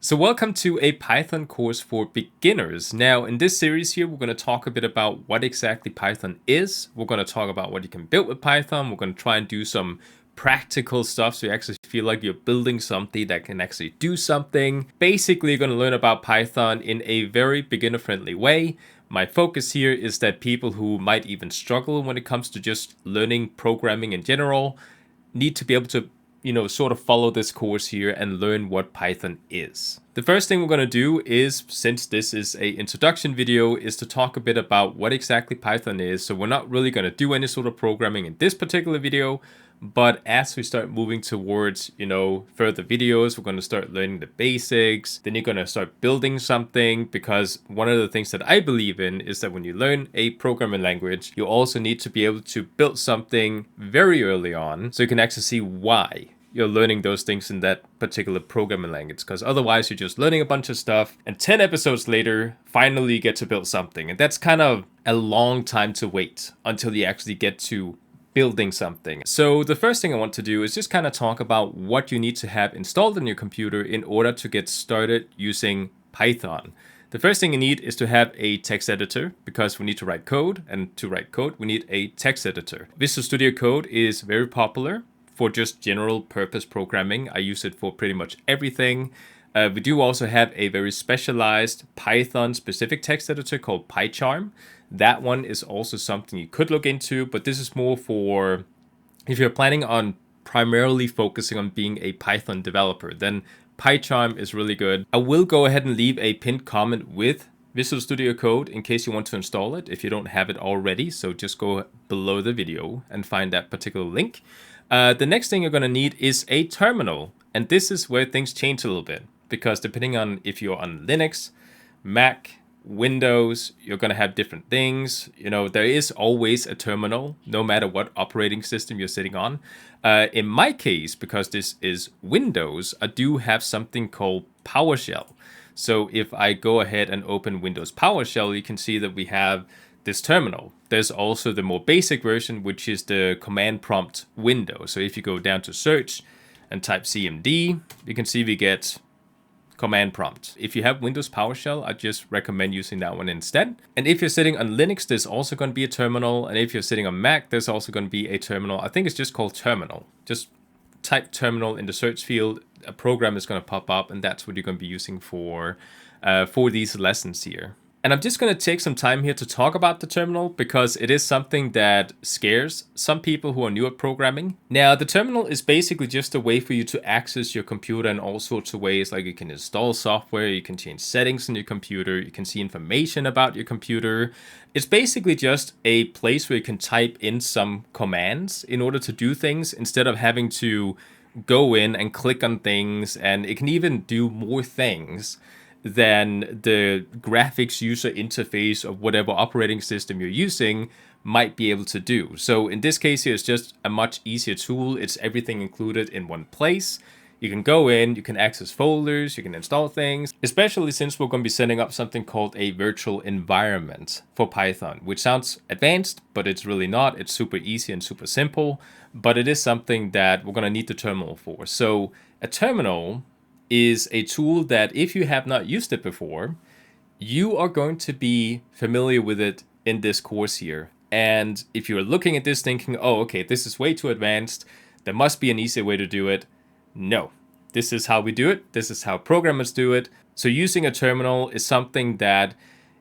So welcome to a Python course for beginners. Now in this series here, we're going to talk a bit about what exactly Python is. We're going to talk about what you can build with Python. We're going to try and do some practical stuff so you actually feel like you're building something that can actually do something. Basically, you're going to learn about Python in a very beginner-friendly way. My focus here is that people who might even struggle when it comes to just learning programming in general need to be able to sort of follow this course here and learn what Python is. The first thing we're going to do is, since this is a introduction video, is to talk a bit about what exactly Python is. So we're not really going to do any sort of programming in this particular video, but as we start moving towards, further videos, we're going to start learning the basics. Then you're going to start building something, because one of the things that I believe in is that when you learn a programming language, you also need to be able to build something very early on so you can actually see why you're learning those things in that particular programming language, because otherwise you're just learning a bunch of stuff and 10 episodes later finally you get to build something, and that's kind of a long time to wait until you actually get to building something. So the first thing I want to do is just kind of talk about what you need to have installed on your computer in order to get started using Python. The first thing you need is to have a text editor, because we need to write code, and to write code we need a text editor. Visual Studio Code is very popular for just general purpose programming. I use it for pretty much everything. We do also have a very specialized Python specific text editor called PyCharm. That one is also something you could look into, but this is more for if you're planning on primarily focusing on being a Python developer, then PyCharm is really good. I will go ahead and leave a pinned comment with Visual Studio Code in case you want to install it if you don't have it already. So just go below the video and find that particular link. The next thing you're going to need is a terminal. And this is where things change a little bit, because depending on if you're on Linux, Mac, Windows, you're going to have different things. There is always a terminal, no matter what operating system you're sitting on. In my case, because this is Windows, I do have something called PowerShell. So if I go ahead and open Windows PowerShell, you can see that we have this terminal. There's also the more basic version, which is the command prompt window. So if you go down to search and type CMD, you can see we get command prompt. If you have Windows PowerShell, I just recommend using that one instead. And if you're sitting on Linux, there's also going to be a terminal. And if you're sitting on Mac, there's also going to be a terminal. I think it's just called terminal. Just type terminal in the search field. A program is going to pop up, and that's what you're going to be using for these lessons here. And I'm just going to take some time here to talk about the terminal, because it is something that scares some people who are new at programming. Now, the terminal is basically just a way for you to access your computer in all sorts of ways. Like you can install software, you can change settings on your computer, you can see information about your computer. It's basically just a place where you can type in some commands in order to do things, instead of having to go in and click on things. And it can even do more things than the graphics user interface of whatever operating system you're using might be able to do. So in this case here, it's just a much easier tool. It's everything included in one place. You can go in, you can access folders, you can install things, especially since we're going to be setting up something called a virtual environment for Python, which sounds advanced, but it's really not. It's super easy and super simple, but it is something that we're going to need the terminal for. So a terminal is a tool that, if you have not used it before, you are going to be familiar with it in this course here. And if you're looking at this thinking, oh, okay, this is way too advanced, there must be an easier way to do it. No, this is how we do it. This is how programmers do it. So using a terminal is something that,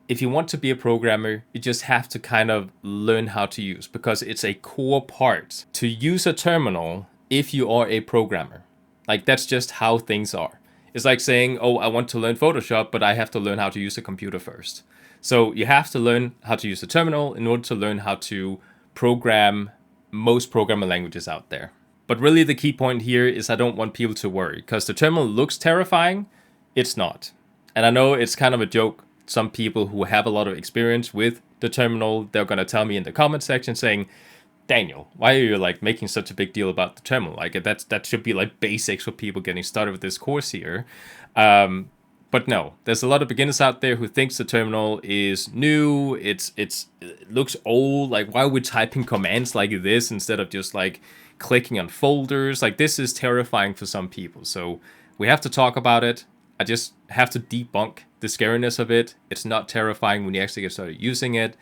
if you want to be a programmer, you just have to kind of learn how to use, because it's a core part to use a terminal if you are a programmer. Like, that's just how things are. It's like saying, oh, I want to learn Photoshop, but I have to learn how to use a computer first. So you have to learn how to use the terminal in order to learn how to program most programming languages out there. But really the key point here is I don't want people to worry, because the terminal looks terrifying. It's not. And I know it's kind of a joke. Some people who have a lot of experience with the terminal, they're going to tell me in the comment section saying, Daniel, why are you making such a big deal about the terminal? That should be basics for people getting started with this course here. But no, there's a lot of beginners out there who thinks the terminal is new. It looks old. Why are we typing commands like this instead of just clicking on folders? This is terrifying for some people. So we have to talk about it. I just have to debunk the scariness of it. It's not terrifying when you actually get started using it.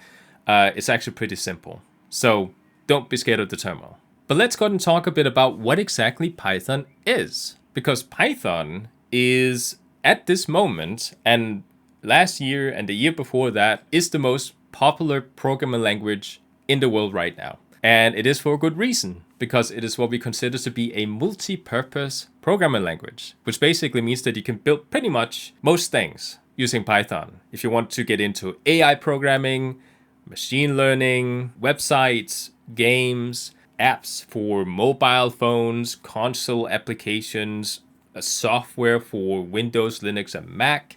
It's actually pretty simple. So don't be scared of the terminal. But let's go ahead and talk a bit about what exactly Python is. Because Python is, at this moment, and last year and the year before that, is the most popular programming language in the world right now. And it is for a good reason, because it is what we consider to be a multi-purpose programming language, which basically means that you can build pretty much most things using Python. If you want to get into AI programming, machine learning, websites, games, apps for mobile phones, console applications, a software for Windows, Linux, and Mac,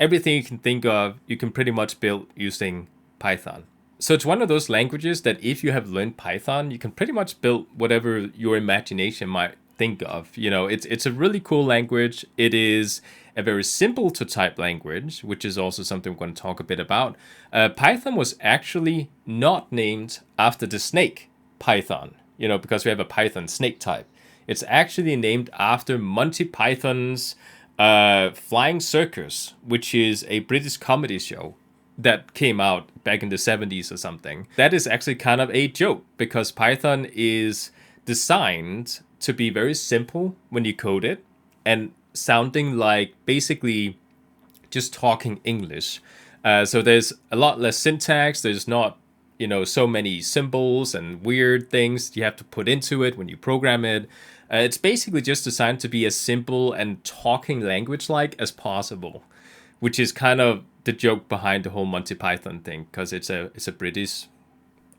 everything you can think of, you can pretty much build using Python. So it's one of those languages that if you have learned Python, you can pretty much build whatever your imagination might think of. You know, it's a really cool language. It is a very simple to type language, which is also something we're going to talk a bit about. Python was actually not named after the snake Python, you know, because we have a Python snake type. It's actually named after Monty Python's Flying Circus, which is a British comedy show that came out back in the 70s or something. That is actually kind of a joke because Python is designed to be very simple when you code it and sounding like basically just talking English. So there's a lot less syntax. There's not, you know, so many symbols and weird things you have to put into it when you program it. It's basically just designed to be as simple and talking language-like as possible, which is kind of the joke behind the whole Monty Python thing, because it's a British,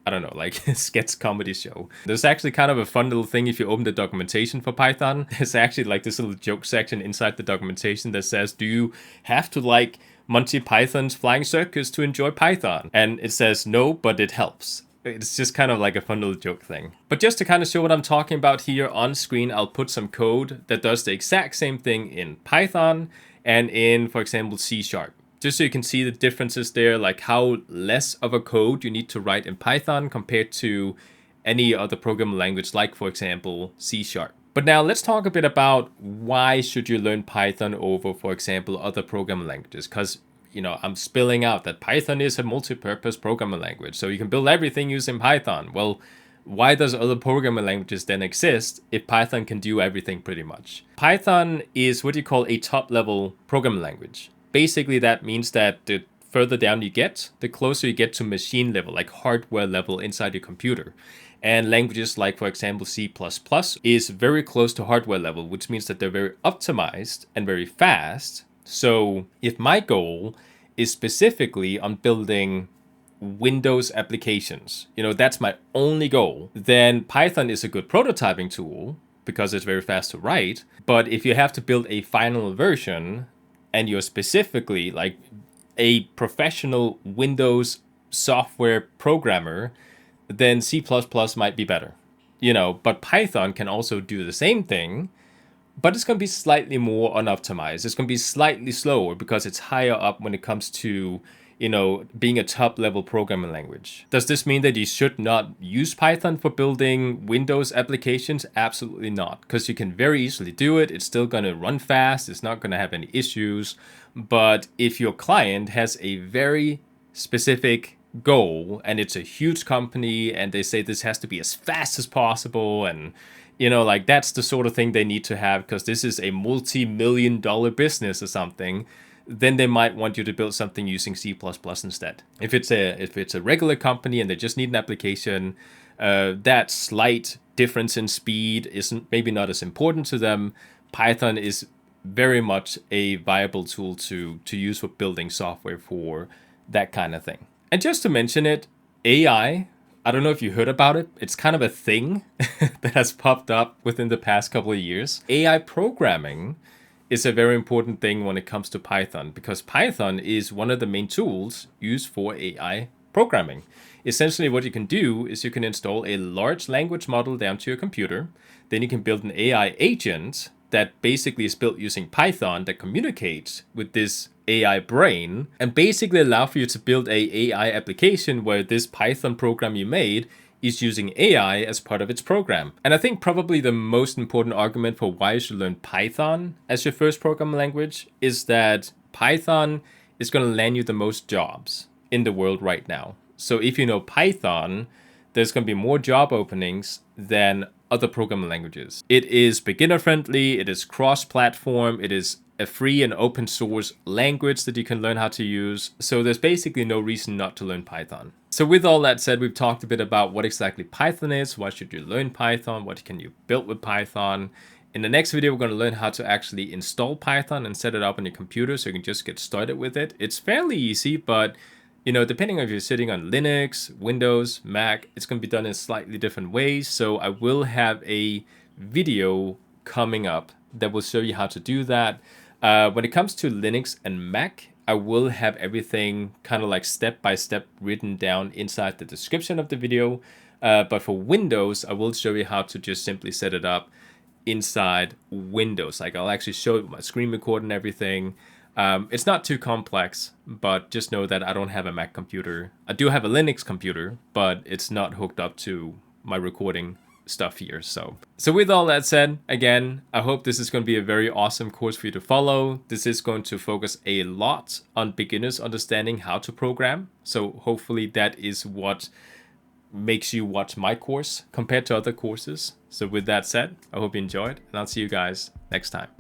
I don't know, like sketch comedy show. There's actually kind of a fun little thing if you open the documentation for Python. It's actually like this little joke section inside the documentation that says, do you have to like Monty Python's Flying Circus to enjoy Python? And it says no, but it helps. It's just kind of like a fun little joke thing. But just to kind of show what I'm talking about here on screen, I'll put some code that does the exact same thing in Python and in, for example, C#. Just so you can see the differences there, like how less of a code you need to write in Python compared to any other programming language, like, for example, C#. But now let's talk a bit about why should you learn Python over, for example, other programming languages. Because, you know, I'm spilling out that Python is a multi-purpose programming language, so you can build everything using Python. Well, why does other programming languages then exist if Python can do everything pretty much? Python is what you call a top-level programming language. Basically, that means that the further down you get, the closer you get to machine level, like hardware level inside your computer. And languages like, for example, C++ is very close to hardware level, which means that they're very optimized and very fast. So if my goal is specifically on building Windows applications, you know, that's my only goal, then Python is a good prototyping tool because it's very fast to write. But if you have to build a final version and you're specifically like a professional Windows software programmer, then C++ might be better, you know, but Python can also do the same thing, but it's going to be slightly more unoptimized. It's going to be slightly slower because it's higher up when it comes to, you know, being a top level programming language. Does this mean that you should not use Python for building Windows applications? Absolutely not, because you can very easily do it. It's still going to run fast. It's not going to have any issues. But if your client has a very specific goal and it's a huge company and they say this has to be as fast as possible, and you know, like that's the sort of thing they need to have because this is a multi-million-dollar business or something, then they might want you to build something using C++ instead. If it's a regular company and they just need an application, that slight difference in speed isn't maybe not as important to them. Python is very much a viable tool to use for building software for that kind of thing. And just to mention it, AI, I don't know if you heard about it. It's kind of a thing that has popped up within the past couple of years. AI programming is a very important thing when it comes to Python because Python is one of the main tools used for AI programming. Essentially, what you can do is you can install a large language model down to your computer. Then you can build an AI agent that basically is built using Python that communicates with this AI brain and basically allow for you to build a AI application where this Python program you made is using AI as part of its program. And I think probably the most important argument for why you should learn Python as your first programming language is that Python is going to land you the most jobs in the world right now. So if you know Python, there's going to be more job openings than other programming languages. It is beginner friendly, it is cross-platform, it is a free and open source language that you can learn how to use. So there's basically no reason not to learn Python. So with all that said, we've talked a bit about what exactly Python is, why should you learn Python, what can you build with Python. In the next video, we're going to learn how to actually install Python and set it up on your computer so you can just get started with it. It's fairly easy, but depending on if you're sitting on Linux, Windows, Mac, it's going to be done in slightly different ways. So I will have a video coming up that will show you how to do that. When it comes to Linux and Mac, I will have everything kind of like step by step written down inside the description of the video. But for Windows, I will show you how to just simply set it up inside Windows. Like I'll actually show it with my screen record and everything. It's not too complex, but just know that I don't have a Mac computer. I do have a Linux computer, but it's not hooked up to my recording stuff here. So with all that said, again, I hope this is going to be a very awesome course for you to follow. This is going to focus a lot on beginners understanding how to program. So hopefully that is what makes you watch my course compared to other courses. So with that said, I hope you enjoyed, and I'll see you guys next time.